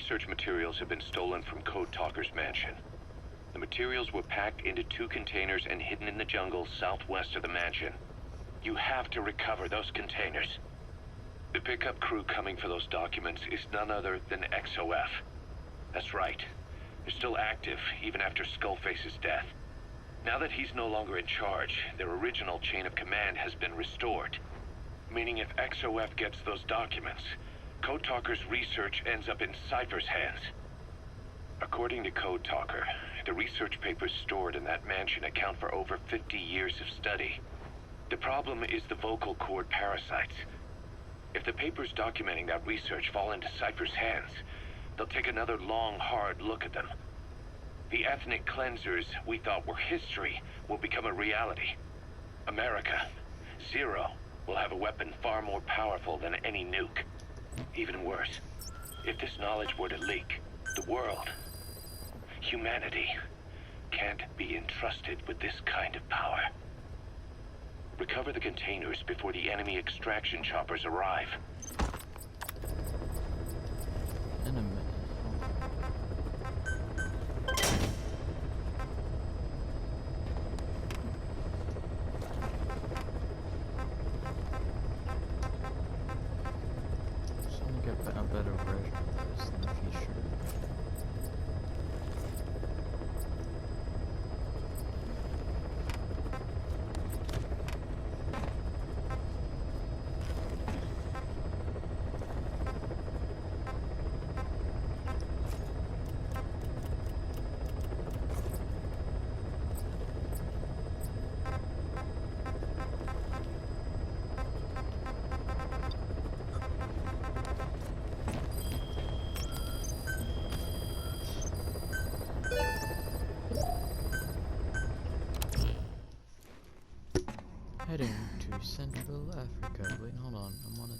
research materials have been stolen from Code Talker's mansion. The materials were packed into 2 containers and hidden in the jungle southwest of the mansion. You have to recover those containers. The pickup crew coming for those documents is none other than XOF. That's right. They're still active, even after Skullface's death. Now that he's no longer in charge, their original chain of command has been restored. Meaning if XOF gets those documents, Code Talker's research ends up in Cypher's hands. According to Code Talker, the research papers stored in that mansion account for over 50 years of study. The problem is the vocal cord parasites. If the papers documenting that research fall into Cypher's hands, they'll take another long, hard look at them. The ethnic cleansers we thought were history will become a reality. America, Zero, will have a weapon far more powerful than any nuke. Even worse, if this knowledge were to leak, the world, humanity, can't be entrusted with this kind of power. Recover the containers before the enemy extraction choppers arrive. In a minute. So I'm gonna get a better version of this in the future. Heading to Central Africa. Wait, hold on. I'm on it.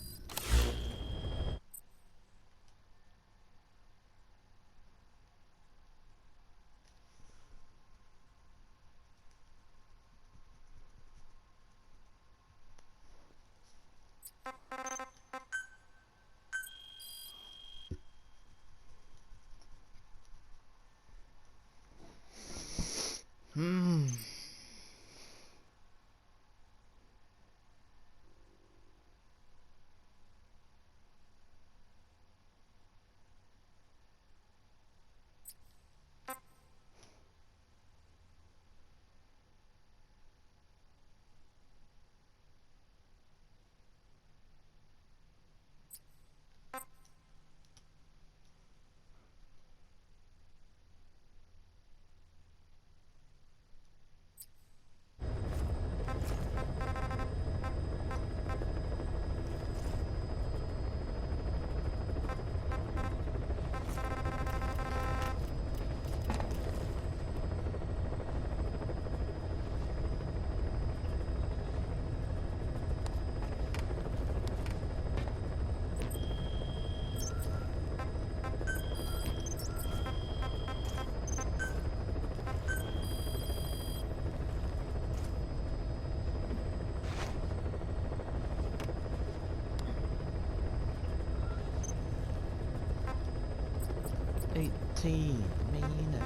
Minutes.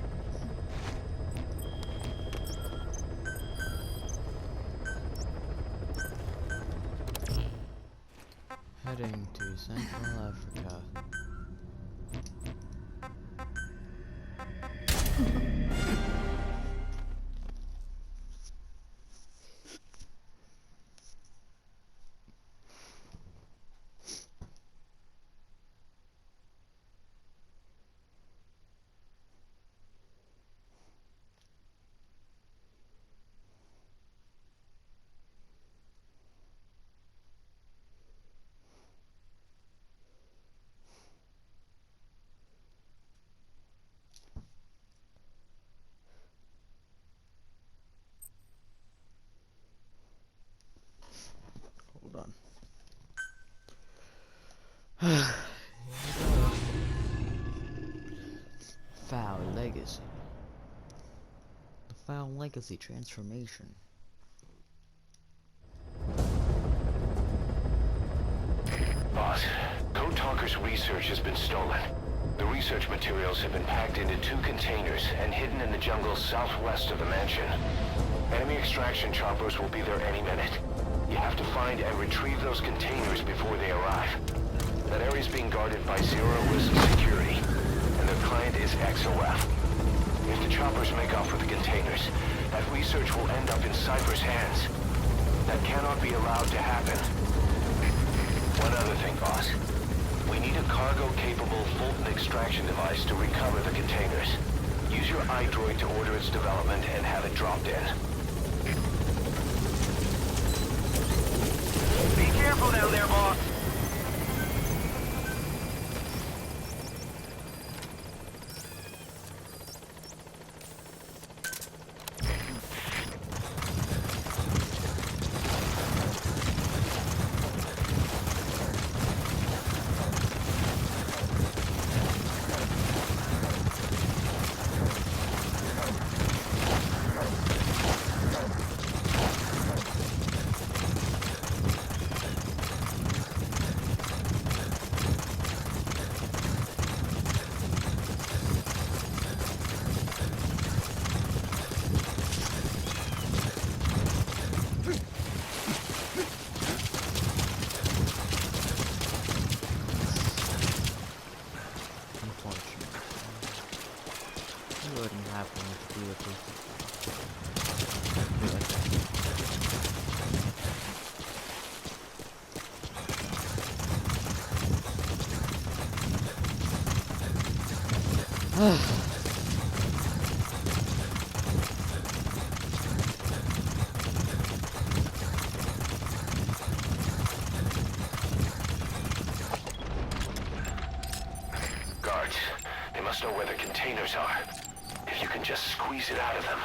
Heading to Central Africa. Hold on. Foul Legacy. The Foul Legacy transformation. Boss, Code Talker's research has been stolen. The research materials have been packed into 2 containers and hidden in the jungle southwest of the mansion. Enemy extraction choppers will be there any minute. You have to find and retrieve those containers before they arrive. That area is being guarded by Zero-Risk Security, and their client is XOF. If the choppers make off with the containers, that research will end up in Cypher's hands. That cannot be allowed to happen. One other thing, boss. We need a cargo-capable Fulton extraction device to recover the containers. Use your iDroid to order its development and have it dropped in. Be careful down there, boss. Wouldn't happen if you were Guards, they must know where the containers are. If you can just squeeze it out of them.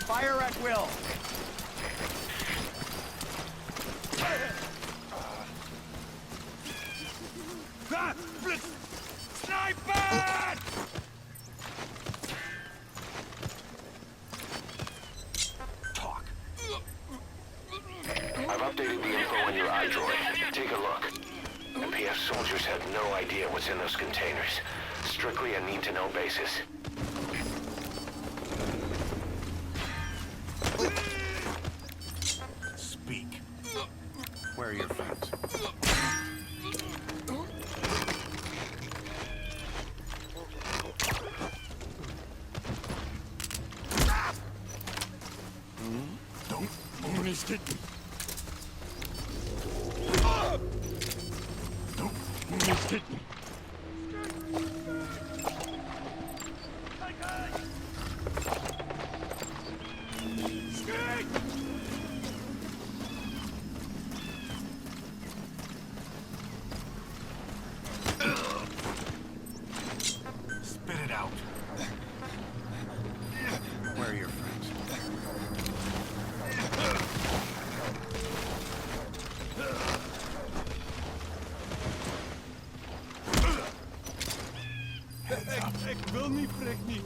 Fire at will. Sniper! Talk. I've updated the info on your iDroid. Take a look. The PF soldiers have no idea what's in those containers. Strictly a need-to-know basis. Speak. Where are your friends? Don't mistake me. Don't mistake me. Spit it out. Where are your friends? Ik wil niet, Frik niet.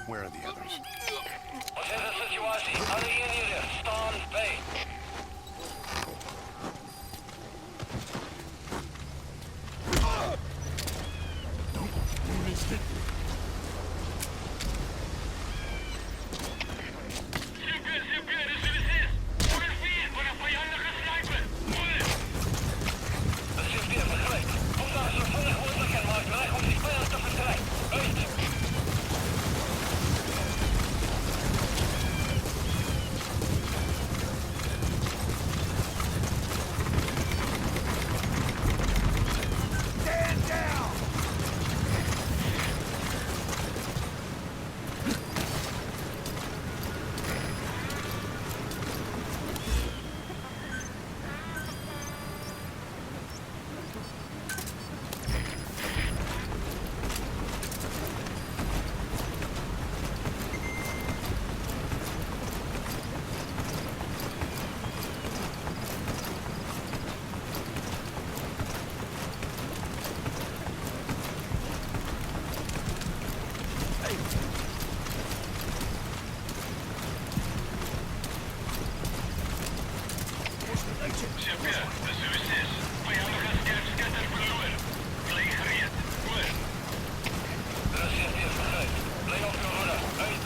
Where are the others? Wat is de situatie? Alle eenheden, stand bij. Nope. You missed it. De CFD begrijpt. Kom daar zo vlug mogelijk en maak weg om die vijand te vertrekken. Uit! Stand down! De CFD begrijpt. Blijf op je hoede. Uit!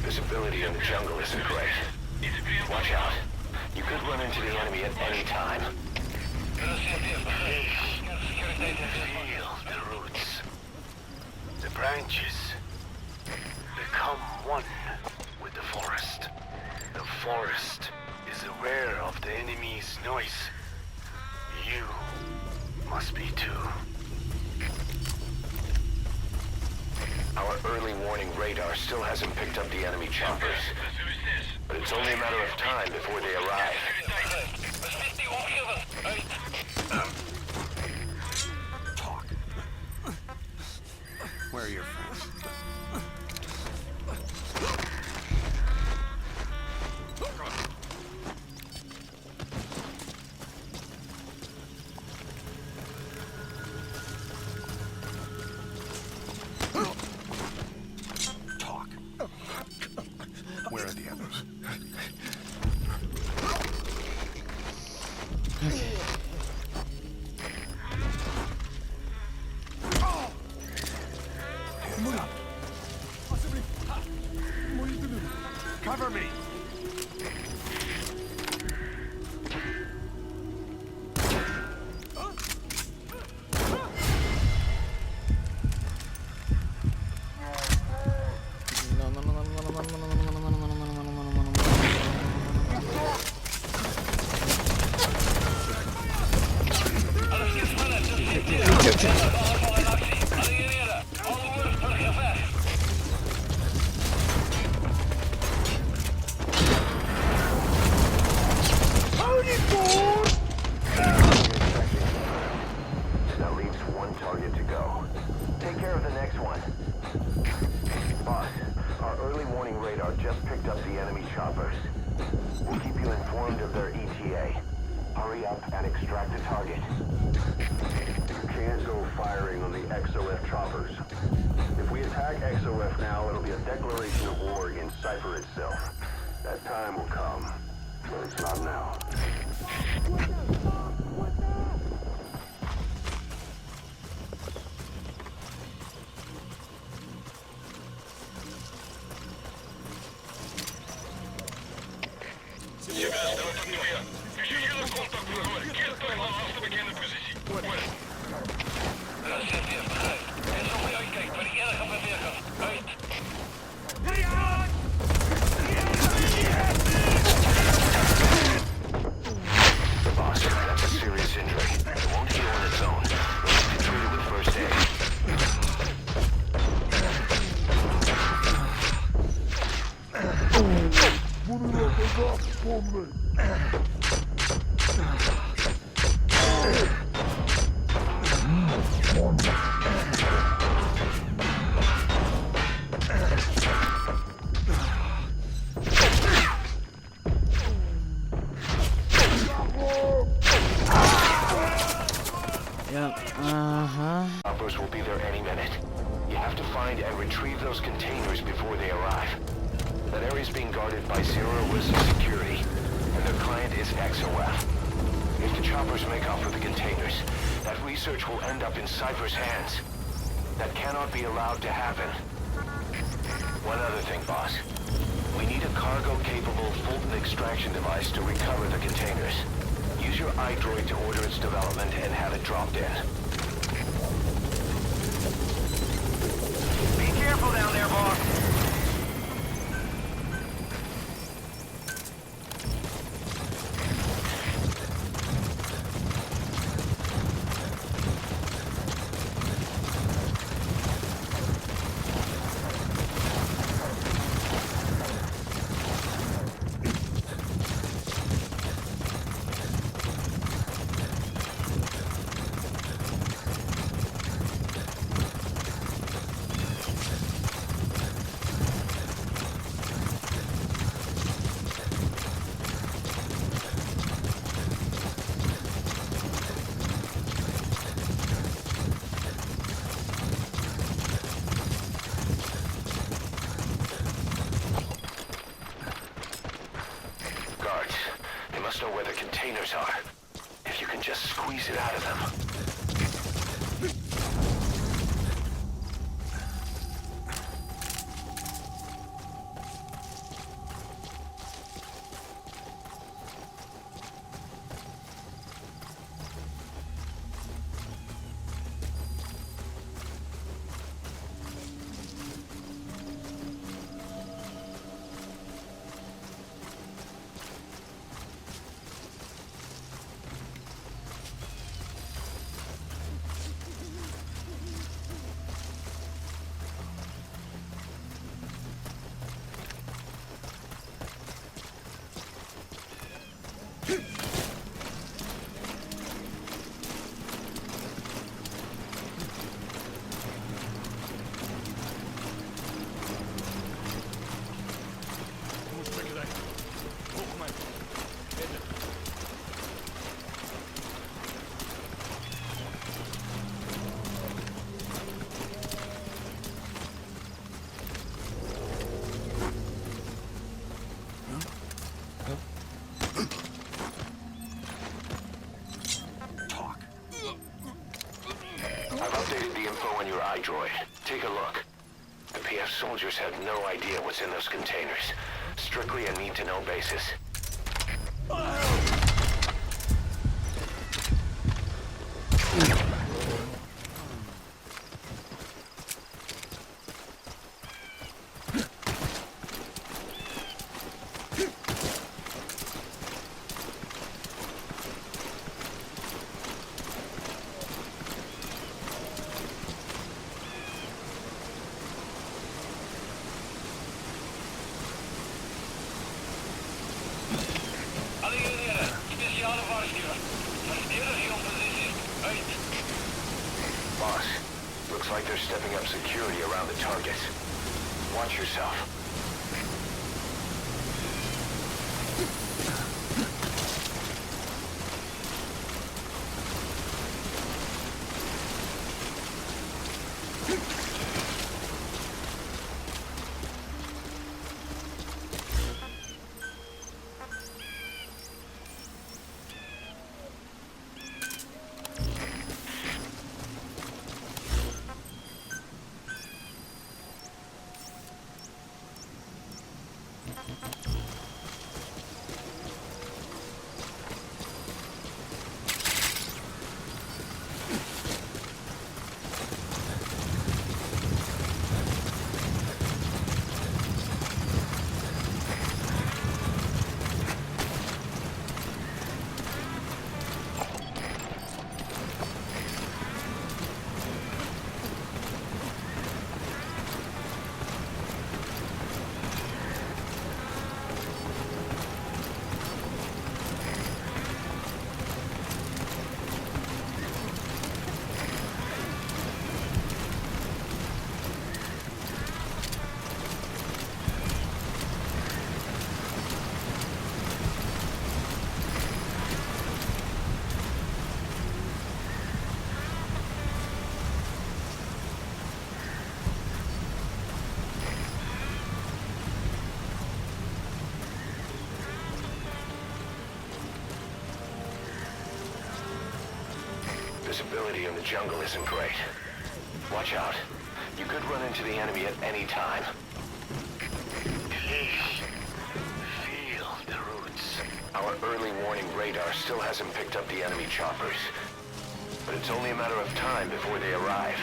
Visibility in the jungle isn't great. Watch out. You could run into the enemy at any time. De CFD begrijpt. Securiteit in Feel the roots, the branches. Become one with the forest. The forest is aware of the enemy's noise. You must be too. Our early warning radar still hasn't picked up the enemy choppers. But it's only a matter of time before they arrive. Besmet die omgeving. Uit! Talk. Where are your friends? Talk. Where are the others? Cover me! Alles gespannen. De CFD. Aanval in actie. Alle eenheden. Alle woorden voor gevecht. That leaves one target to go. Take care of the next one. Boss, our early warning radar just picked up the enemy choppers. We'll keep you informed of their ETA. Hurry up and extract the target. You can't go firing on the XOF choppers. If we attack XOF now, it'll be a declaration of war against Cypher itself. That time will come, but it's not now. Je bent er niet meer. Visuele contact verloren. Keer terug naar laatste bekende positie. De CFD begrijpt. En zo voor je uitkijkt bij die erge beweging. Uit! Boss, that's a serious injury. It won't heal on its own. We'll have to treat it with first aid. Yep, uh-huh. Choppers will be there any minute. You have to find and retrieve those containers before they arrive. That area is being guarded by zero-risk security, and their client is XOF. If the choppers make off with the containers, that research will end up in Cypher's hands. That cannot be allowed to happen. One other thing, boss. We need a cargo-capable Fulton extraction device to recover the containers. Use your iDroid to order its development and have it dropped in. Be careful down there, boss. Know where the containers are. If you can just squeeze it out of them. iDroid. Take a look. The PF soldiers have no idea what's in those containers. Strictly a need-to-know basis. Boss, looks like they're stepping up security around the target. Watch yourself. visibility in the jungle isn't great. Watch out. You could run into the enemy at any time. Please, feel the roots. Our early warning radar still hasn't picked up the enemy choppers. But it's only a matter of time before they arrive.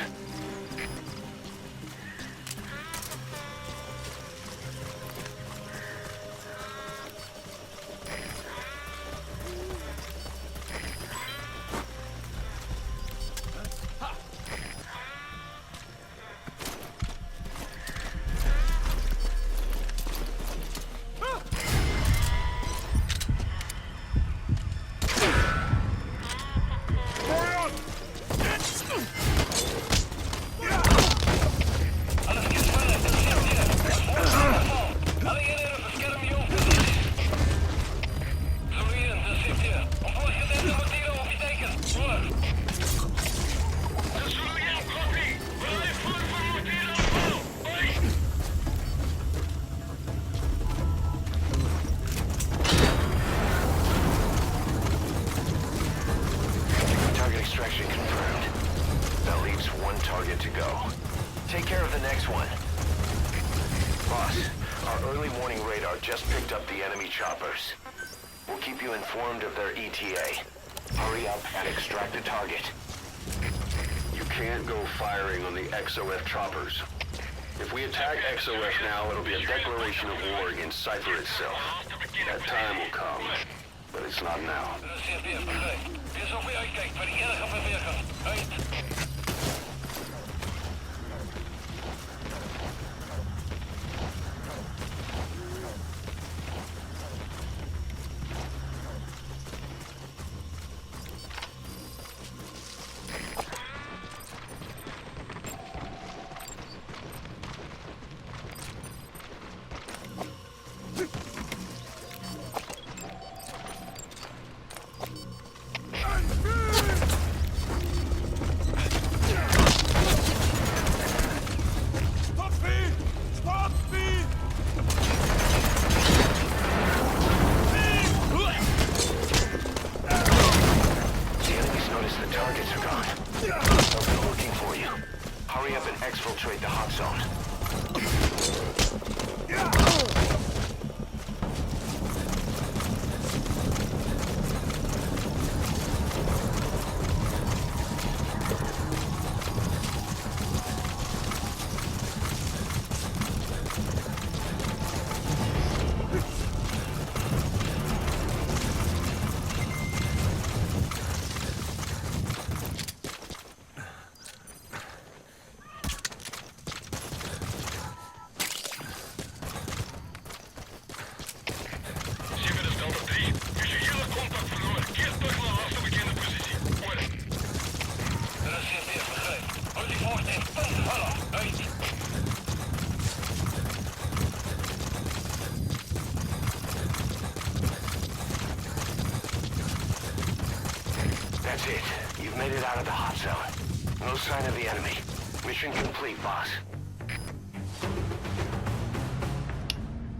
Extraction confirmed. That leaves one target to go. Take care of the next one. Boss, our early warning radar just picked up the enemy choppers. We'll keep you informed of their ETA. Hurry up and extract the target. You can't go firing on the XOF choppers. If we attack XOF now, it'll be a declaration of war against Cypher itself. That time will come, but it's not now. Wees op je uitkijkt bij die enige beweging. Uit. Exfiltrate the hot zone. That's it. You've made it out of the hot zone. No sign of the enemy. Mission complete, boss.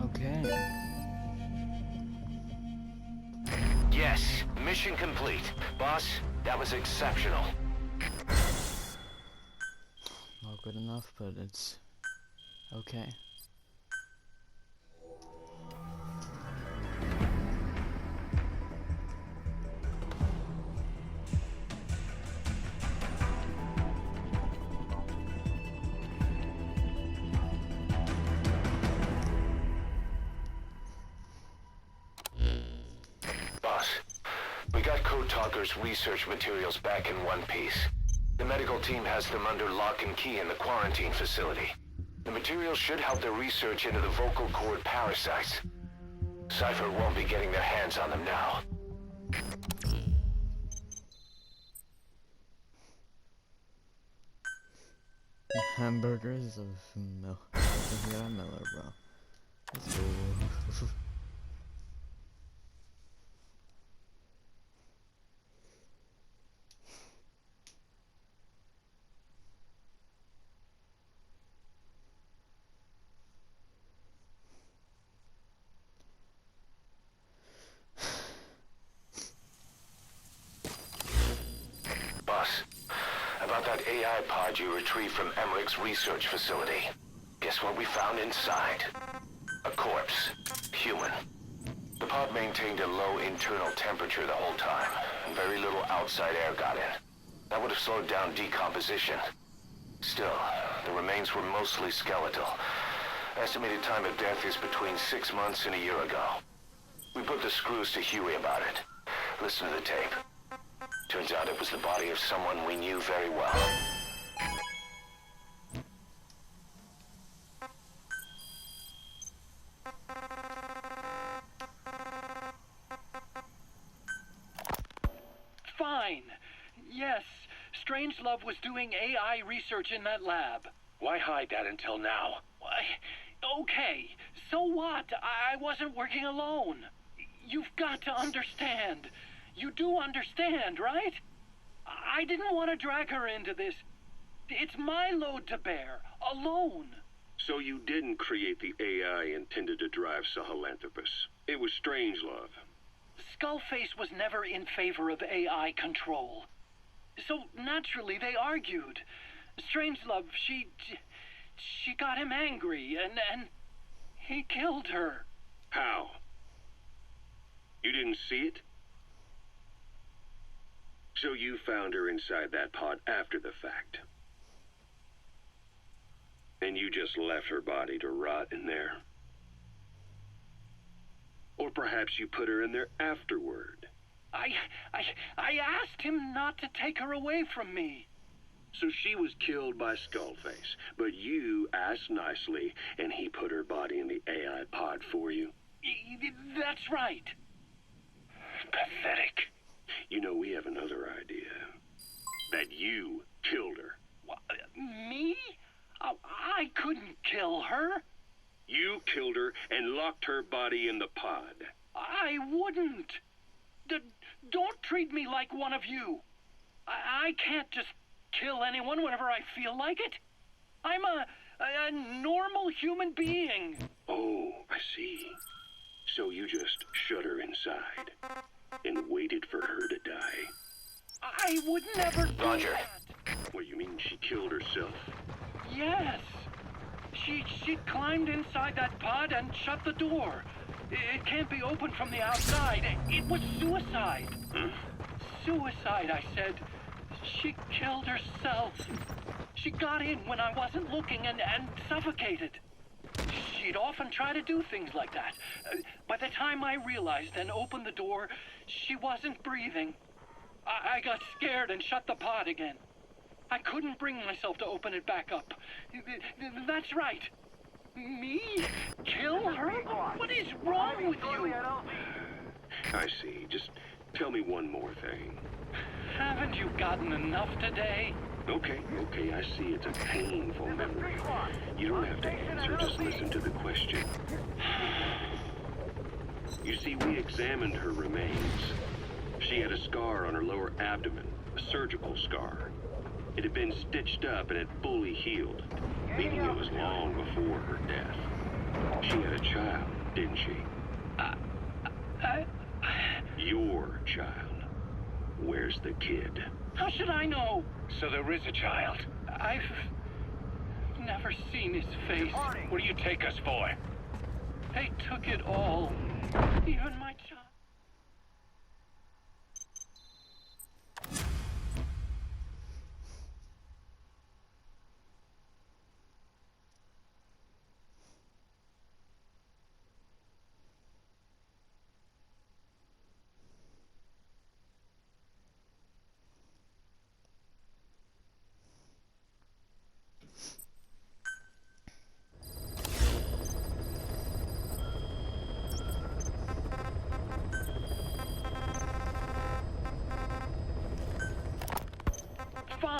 Okay. Yes, mission complete. Boss, that was exceptional. Not good enough, but it's okay. We got Code Talker's research materials back in one piece. The medical team has them under lock and key in the quarantine facility. The materials should help their research into the vocal cord parasites. Cypher won't be getting their hands on them now. Hamburgers of milk. Yeah, Miller, bro. Let's go. Boss, about that AI pod you retrieved from Emmerich's research facility. Guess what we found inside? A corpse. Human. The pod maintained a low internal temperature the whole time, and very little outside air got in. That would have slowed down decomposition. Still, the remains were mostly skeletal. Estimated time of death is between 6 months and a year ago. We put the screws to Huey about it. Listen to the tape. Turns out it was the body of someone we knew very well. Fine. Yes, Strangelove was doing AI research in that lab. Why hide that until now? Why? Okay, so what? I wasn't working alone. You've got to understand. You do understand, right? I didn't want to drag her into this. It's my load to bear, alone. So you didn't create the AI intended to drive Sahelanthropus. It was Strangelove. Skullface was never in favor of AI control. So naturally they argued. Strangelove, she got him angry and he killed her. How? You didn't see it? So you found her inside that pod after the fact. And you just left her body to rot in there. Or perhaps you put her in there afterward. I asked him not to take her away from me. So she was killed by Skullface, but you asked nicely, and he put her body in the AI pod for you? That's right. Pathetic. You know, we have another idea. That you killed her. Me? I couldn't kill her. You killed her and locked her body in the pod. I wouldn't. Don't treat me like one of you. I can't just kill anyone whenever I feel like it. I'm a normal human being. Oh, I see. So you just shut her inside and waited for her to die. I would never do Roger. that. What, you mean she killed herself? Yes. She climbed inside that pod and shut the door. It can't be opened from the outside. It was suicide. Suicide, I said. She killed herself. She got in when I wasn't looking and suffocated. She'd often try to do things like that. By the time I realized and opened the door, she wasn't breathing. I got scared and shut the pod again. I couldn't bring myself to open it back up. That's right. Me? Kill her? What is wrong with you? I see. Just tell me one more thing. Haven't you gotten enough today? Okay, I see it's a painful memory. You don't have to answer, just listen to the question. You see, we examined her remains. She had a scar on her lower abdomen, a surgical scar. It had been stitched up and had fully healed, meaning it was long before her death. She had a child, didn't she? Your child. Where's the kid? How should I know? So there is a child. I've never seen his face. What do you take us for? They took it all. Even my child.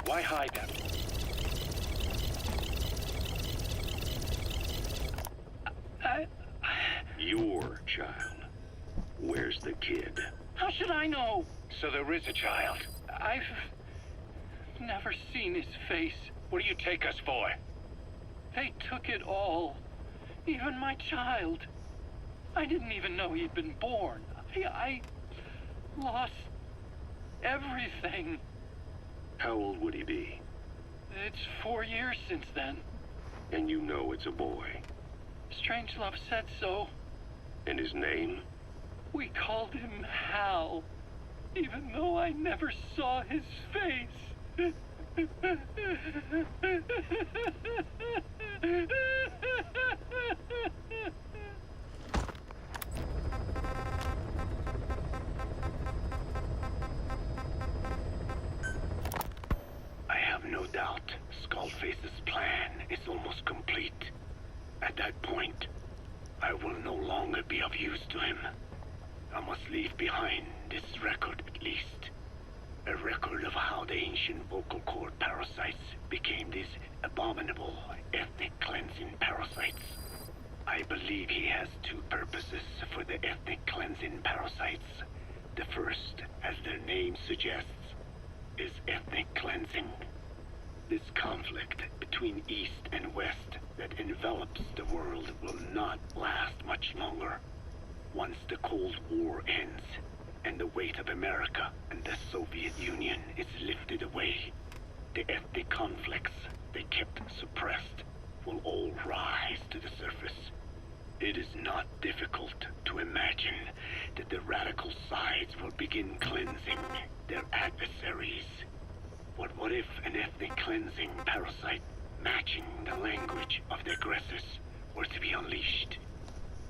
Why hide them? Your child. Where's the kid? How should I know? So there is a child. I've never seen his face. What do you take us for? They took it all. Even my child. I didn't even know he'd been born. I lost everything. How old would he be? It's 4 years since then. And you know it's a boy. Strangelove said so. And his name? We called him Hal, even though I never saw his face. I have no doubt Skullface's plan is almost complete. At that point, I will no longer be of use to him. I must leave behind this record at least. A record of how the ancient vocal cord parasites became these abominable ethnic cleansing parasites. I believe he has two purposes for the ethnic cleansing parasites. The first, as their name suggests, is ethnic cleansing. This conflict between East and West that envelops the world will not last much longer. Once the Cold War ends, and the weight of America and the Soviet Union is lifted away, the ethnic conflicts they kept suppressed will all rise to the surface. It is not difficult to imagine that the radical sides will begin cleansing their adversaries. But what if an ethnic cleansing parasite matching the language of the aggressors were to be unleashed?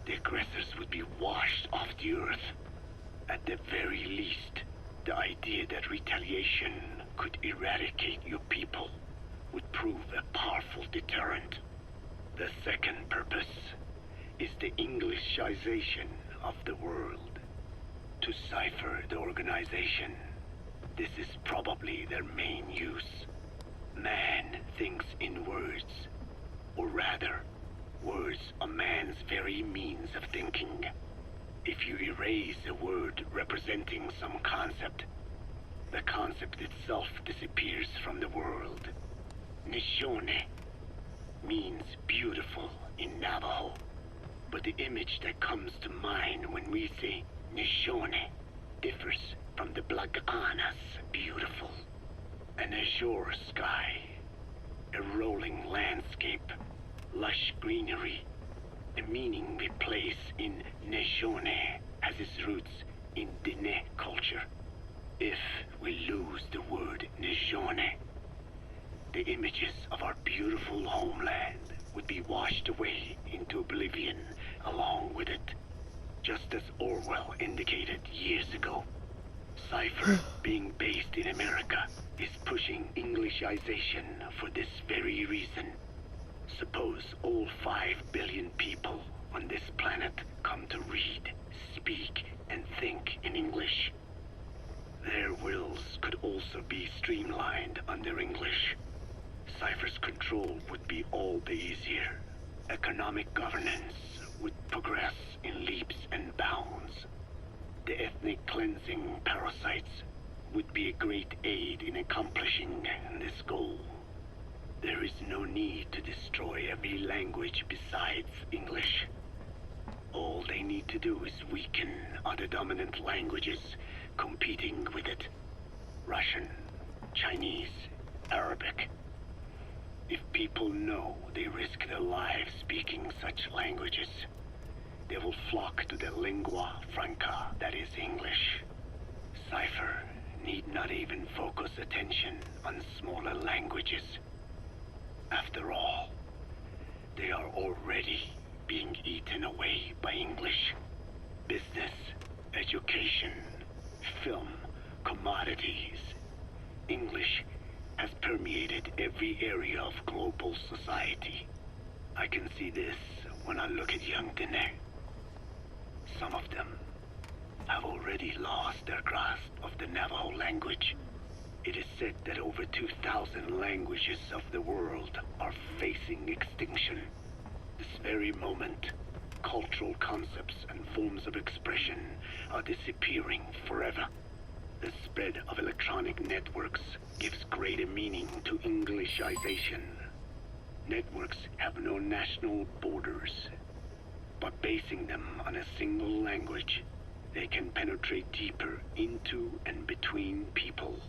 The aggressors would be washed off the earth. At the very least, the idea that retaliation could eradicate your people would prove a powerful deterrent. The second purpose is the Englishization of the world. To cipher the organization, this is probably their main use. Man thinks in words, or rather, words are man's very means of thinking. If you erase a word representing some concept, the concept itself disappears from the world. Nishone means beautiful in Navajo, but the image that comes to mind when we say Nishone differs from the Blagana's beautiful. An azure sky, a rolling landscape, lush greenery. The meaning we place in Nishone has its roots in Diné culture. If we lose the word Nishone, the images of our beautiful homeland would be washed away into oblivion along with it, just as Orwell indicated years ago. Cypher, being based in America, is pushing Englishization for this very reason. Suppose all 5 billion people on this planet come to read, speak, and think in English. Their wills could also be streamlined under English. Cypher's control would be all the easier. Economic governance would progress in leaps and bounds. The ethnic cleansing parasites would be a great aid in accomplishing this goal. There is no need to destroy every language besides English. All they need to do is weaken other dominant languages competing with it. Russian, Chinese, Arabic. If people know they risk their lives speaking such languages, they will flock to the lingua franca that is English. Cypher need not even focus attention on smaller languages. After all, they are already being eaten away by English. Business, education, film, commodities. English has permeated every area of global society. I can see this when I look at young Diné. Some of them have already lost their grasp of the Navajo language. It is said that over 2,000 languages of the world are facing extinction. This very moment, cultural concepts and forms of expression are disappearing forever. The spread of electronic networks gives greater meaning to Englishization. Networks have no national borders. By basing them on a single language, they can penetrate deeper into and between people.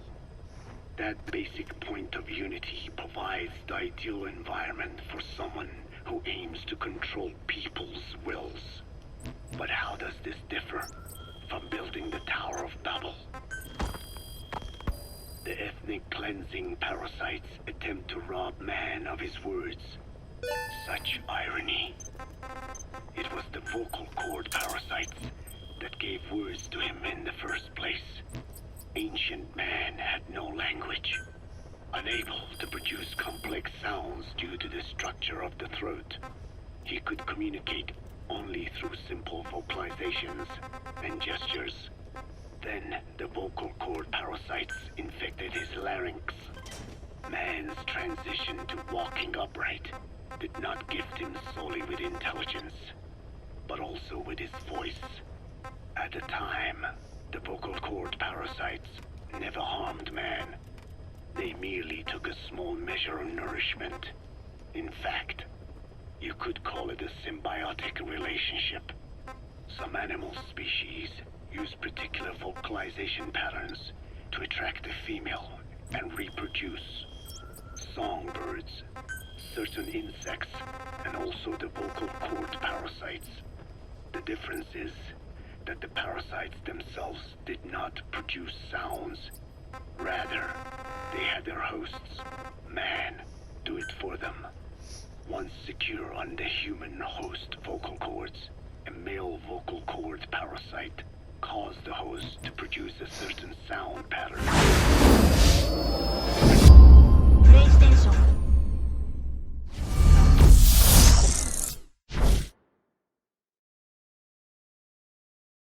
That basic point of unity provides the ideal environment for someone who aims to control people's wills. But how does this differ from building the Tower of Babel? The ethnic cleansing parasites attempt to rob man of his words. Such irony. It was the vocal cord parasites that gave words to him in the first place. Ancient man had no language, unable to produce complex sounds due to the structure of the throat. He could communicate only through simple vocalizations and gestures. Then the vocal cord parasites infected his larynx. Man's transition to walking upright did not gift him solely with intelligence, but also with his voice. At the time, the vocal cord parasites never harmed man. They merely took a small measure of nourishment. In fact, you could call it a symbiotic relationship. Some animal species use particular vocalization patterns to attract a female and reproduce. Songbirds, certain insects, and also the vocal cord parasites. The difference is that the parasites themselves did not produce sounds. Rather, they had their hosts, man, do it for them. Once secure on the human host vocal cords, a male vocal cord parasite caused the host to produce a certain sound pattern.